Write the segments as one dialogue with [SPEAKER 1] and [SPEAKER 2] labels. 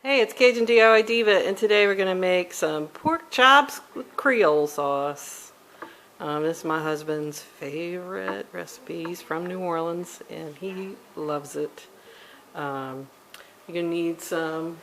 [SPEAKER 1] Hey, it's Cajun DIY Diva, and today we're going to make some pork chops with Creole sauce. This is my husband's favorite recipe. He's from New Orleans, and he loves it. You're going to need some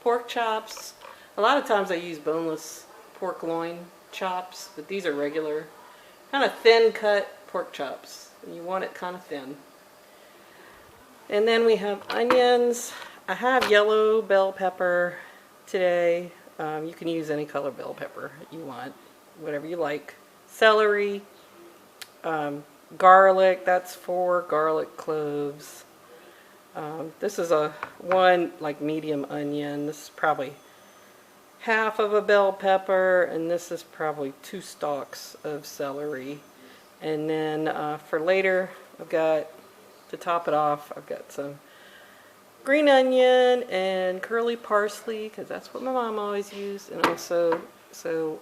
[SPEAKER 1] pork chops. A lot of times I use boneless pork loin chops, but these are regular, kind of thin cut pork chops. And you want it kind of thin. And then we have onions. I have yellow bell pepper today. You can use any color bell pepper you want, whatever you like. Celery, garlic, that's 4 garlic cloves. This is one like medium onion. This is probably half of a bell pepper, and this is probably 2 stalks of celery. And then for later, I've got, to top it off, I've got some green onion and curly parsley, because that's what my mom always used. And also,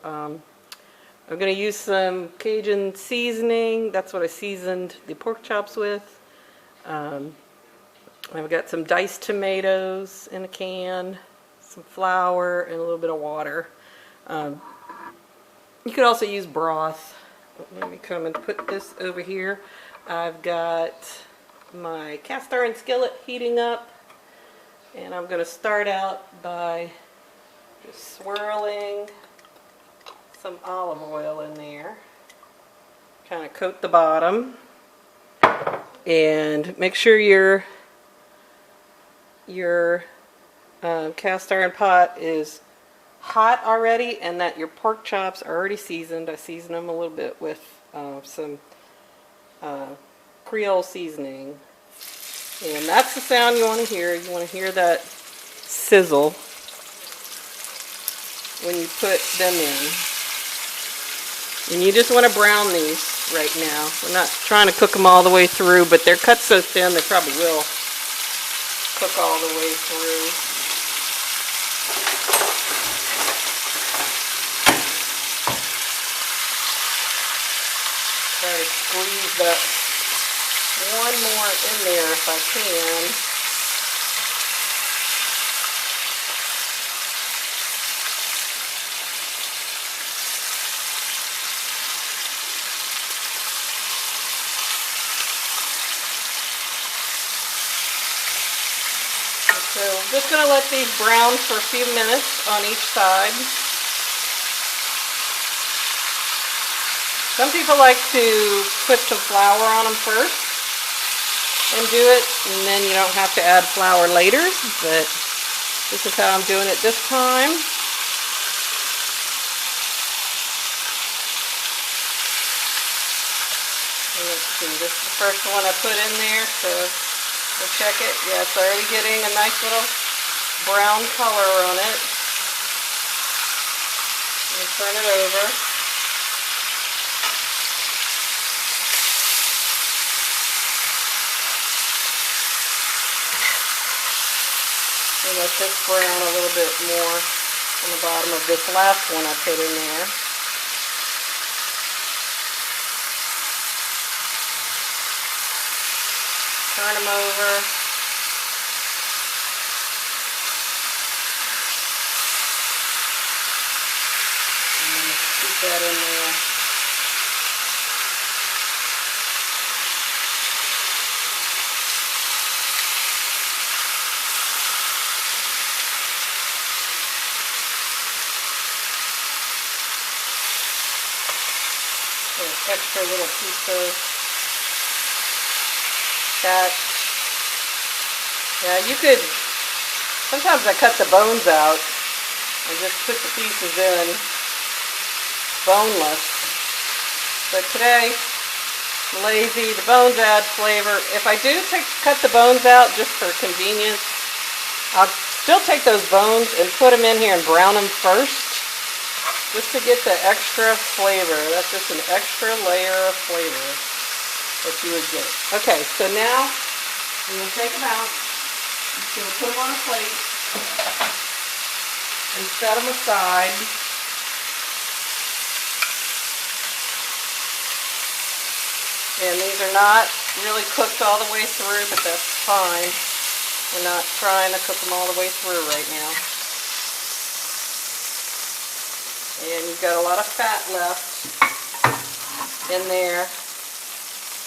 [SPEAKER 1] I'm going to use some Cajun seasoning. That's what I seasoned the pork chops with. I've got some diced tomatoes in a can, some flour, and a little bit of water. You could also use broth. Let me come and put this over here. I've got my cast iron skillet heating up. And I'm going to start out by just swirling some olive oil in there. Kind of coat the bottom. And make sure your cast iron pot is hot already and that your pork chops are already seasoned. I seasoned them a little bit with some Creole seasoning. And that's the sound you want to hear. You want to hear that sizzle when you put them in. And you just want to brown these right now. We're not trying to cook them all the way through, but they're cut so thin they probably will cook all the way through. Try to squeeze that one more in there if I can. So I'm just going to let these brown for a few minutes on each side. Some people like to put some flour on them first and do it, and then you don't have to add flour later, but this is how I'm doing it this time. And let's see, this is the first one I put in there, so we'll check it. Yeah, it's already getting a nice little brown color on it. And turn it over. And let this brown a little bit more on the bottom of this last one I put in there. Turn them over. And keep that in there. Extra little piece of that. Yeah, you could, sometimes I cut the bones out and just put the pieces in boneless. But today, I'm lazy, the bones add flavor. If I do cut the bones out just for convenience, I'll still take those bones and put them in here and brown them first. Just to get the extra flavor. That's just an extra layer of flavor that you would get. Okay, so now I'm going to take them out. I'm just going to put them on a plate and set them aside. And these are not really cooked all the way through, but that's fine. We're not trying to cook them all the way through right now. And you've got a lot of fat left in there.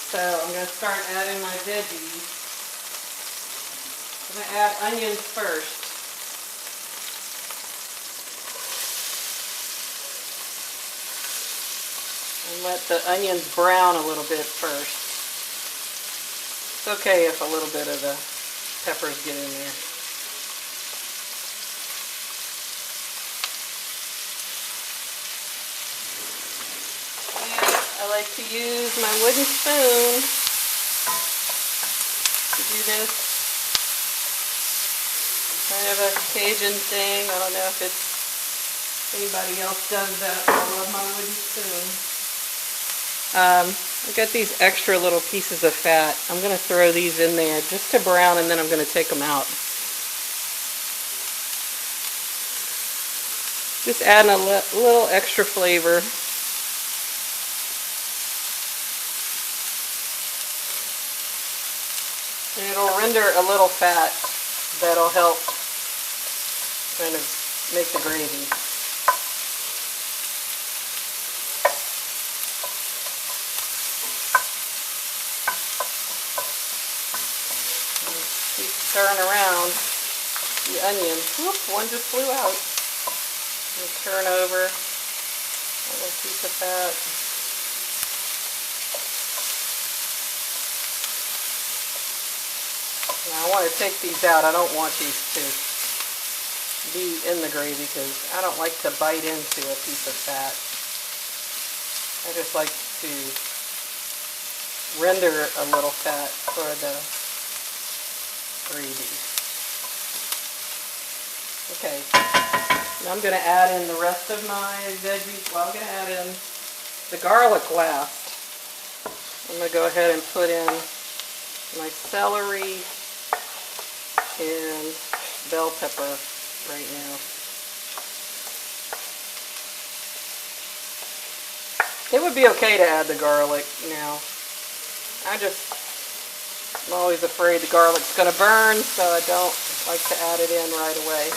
[SPEAKER 1] So I'm going to start adding my veggies. I'm going to add onions first. And let the onions brown a little bit first. It's okay if a little bit of the peppers get in there. I like to use my wooden spoon to do this. Kind of a Cajun thing. I don't know if anybody else does that. I love my wooden spoon. I've got these extra little pieces of fat. I'm going to throw these in there just to brown, and then I'm going to take them out. Just adding a little extra flavor. And it'll render a little fat that'll help kind of make the gravy. Keep stirring around the onions. Whoop, one just flew out. And turn over a little piece of fat. Now I want to take these out. I don't want these to be in the gravy because I don't like to bite into a piece of fat. I just like to render a little fat for the gravy. Okay, now I'm going to add in the rest of my veggies. Well, I'm going to add in the garlic last. I'm going to go ahead and put in my celery and bell pepper right now. It would be okay to add the garlic now. I'm always afraid the garlic's going to burn, so I don't like to add it in right away.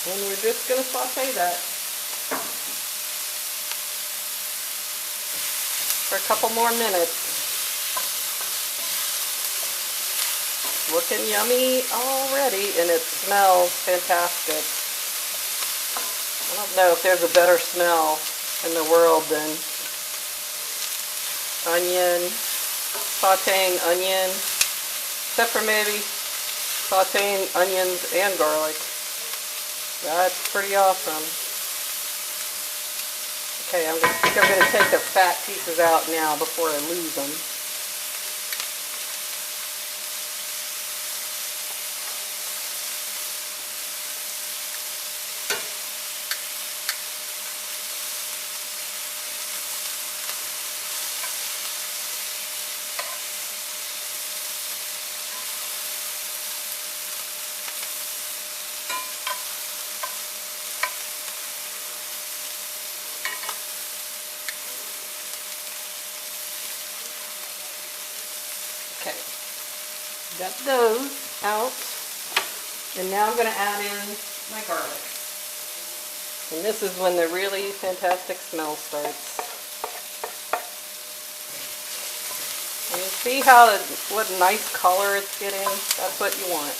[SPEAKER 1] And we're just going to saute that for a couple more minutes. Looking yummy already, and it smells fantastic. I don't know if there's a better smell in the world than sauteing onion, except for maybe sauteing onions and garlic. That's pretty awesome. Okay, I think I'm going to take the fat pieces out now before I lose them. Okay, got those out, and now I'm going to add in my garlic. And this is when the really fantastic smell starts. And you see what nice color it's getting? That's what you want.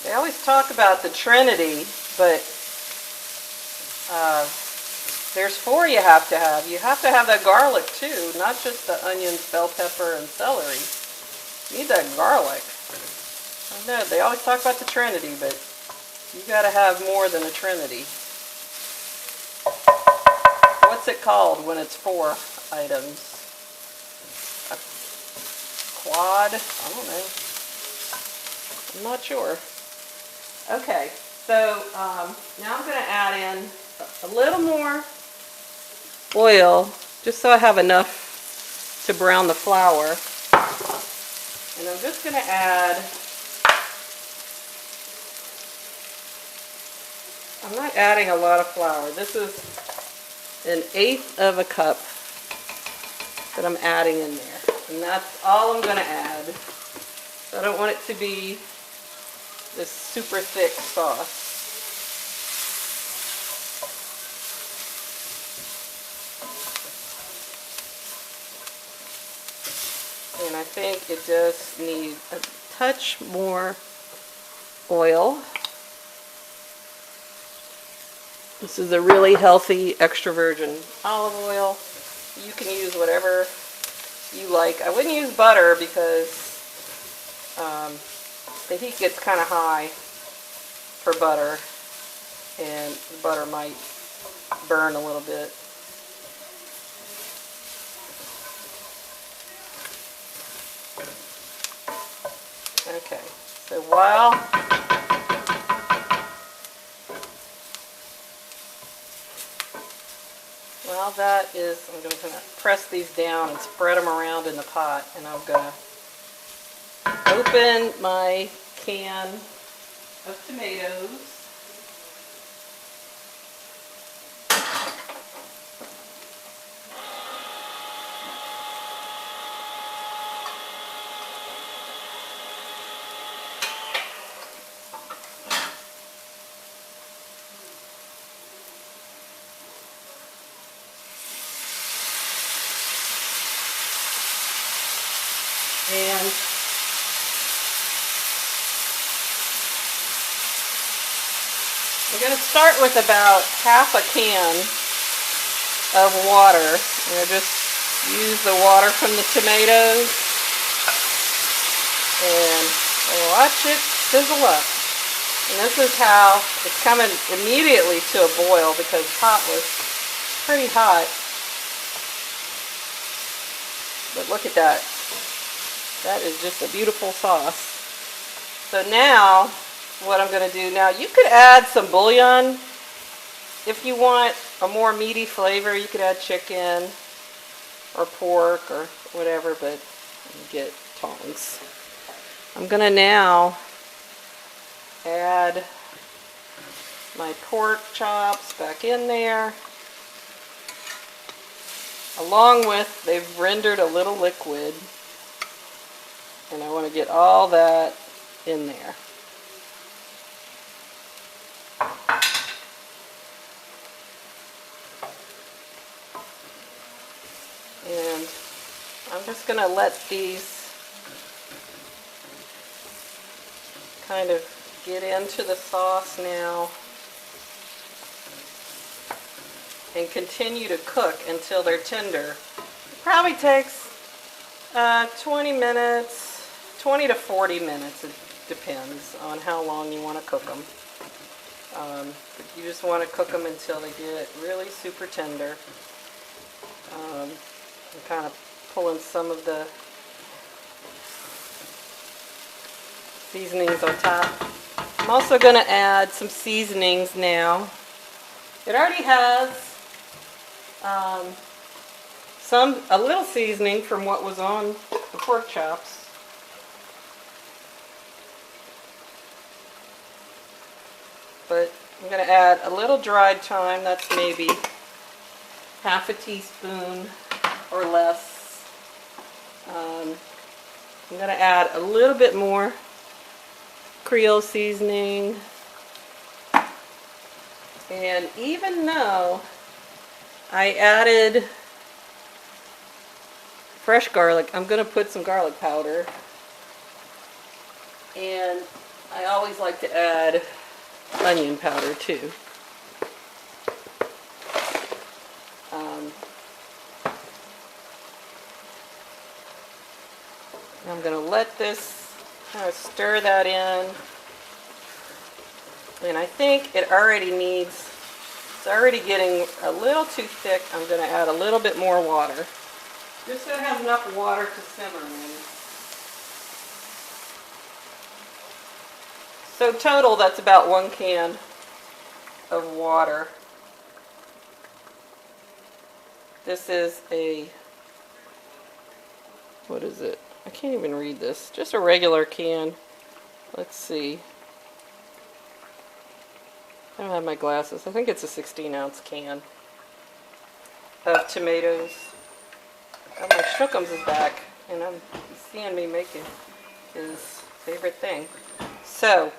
[SPEAKER 1] They always talk about the Trinity, but there's four you have to have. You have to have that garlic too, not just the onions, bell pepper, and celery. You need that garlic. I don't know, they always talk about the Trinity, but you got to have more than a Trinity. What's it called when it's four items? A quad? I don't know. I'm not sure. Okay, so now I'm going to add in a little more oil, just so I have enough to brown the flour. And I'm just going to add, I'm not adding a lot of flour. This is 1/8 of a cup that I'm adding in there. And that's all I'm going to add. So I don't want it to be this super thick sauce. And I think it just needs a touch more oil. This is a really healthy extra virgin olive oil. You can use whatever you like. I wouldn't use butter because the heat gets kind of high for butter, and the butter might burn a little bit. Okay, so while that is, I'm going to press these down and spread them around in the pot, and I'm going to open my can of tomatoes. And we're going to start with about half a can of water. And just use the water from the tomatoes and watch it sizzle up. And this is how it's coming immediately to a boil because the pot was pretty hot. But look at that. That is just a beautiful sauce. So now, what I'm going to do now, you could add some bouillon if you want a more meaty flavor. You could add chicken or pork or whatever, but you get tongs. I'm going to now add my pork chops back in there, along with, they've rendered a little liquid. And I want to get all that in there. And I'm just going to let these kind of get into the sauce now and continue to cook until they're tender. It probably takes 20 minutes. 20 to 40 minutes, it depends on how long you want to cook them. But you just want to cook them until they get really super tender. I'm kind of pulling some of the seasonings on top. I'm also going to add some seasonings now. It already has a little seasoning from what was on the pork chops. But I'm going to add a little dried thyme. That's maybe half a teaspoon or less. I'm going to add a little bit more Creole seasoning. And even though I added fresh garlic, I'm going to put some garlic powder. And I always like to add onion powder too. I'm going to let this kind of stir that in. And I think it already needs, it's already getting a little too thick. I'm going to add a little bit more water, just so it has enough water to simmer in. So total, that's about 1 can of water. This is a what is it? I can't even read this. Just a regular can. Let's see. I don't have my glasses. I think it's a 16-ounce can of tomatoes. Oh, my Schnookums is back, and I'm seeing me making his favorite thing. So,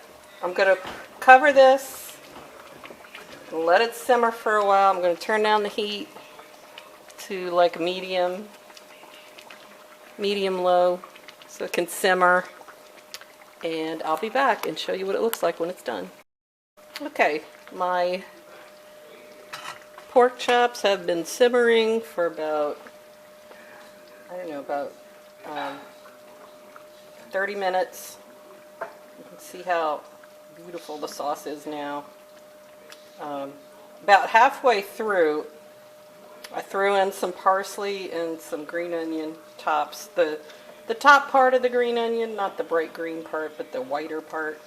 [SPEAKER 1] I'm going to cover this, let it simmer for a while. I'm going to turn down the heat to like medium low, so it can simmer. And I'll be back and show you what it looks like when it's done. Okay, my pork chops have been simmering for about, I don't know, about 30 minutes. You can see how beautiful the sauce is now. About halfway through, I threw in some parsley and some green onion tops. The top part of the green onion, not the bright green part, but the whiter part.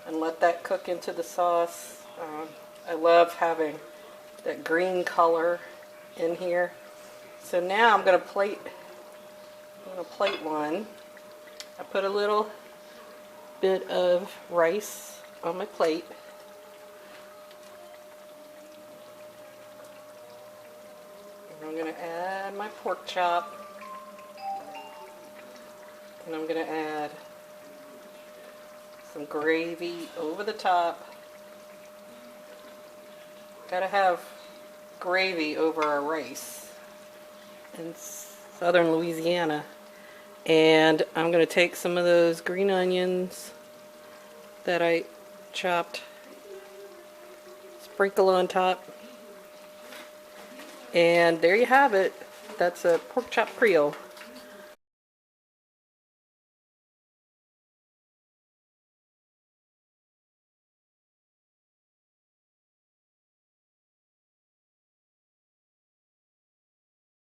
[SPEAKER 1] And let that cook into the sauce. I love having that green color in here. So now I'm going to plate one. I put a little bit of rice on my plate. And I'm going to add my pork chop. And I'm going to add some gravy over the top. Gotta have gravy over our rice in southern Louisiana. And I'm going to take some of those green onions that I chopped, sprinkle on top, and there you have it. That's a pork chop Creole.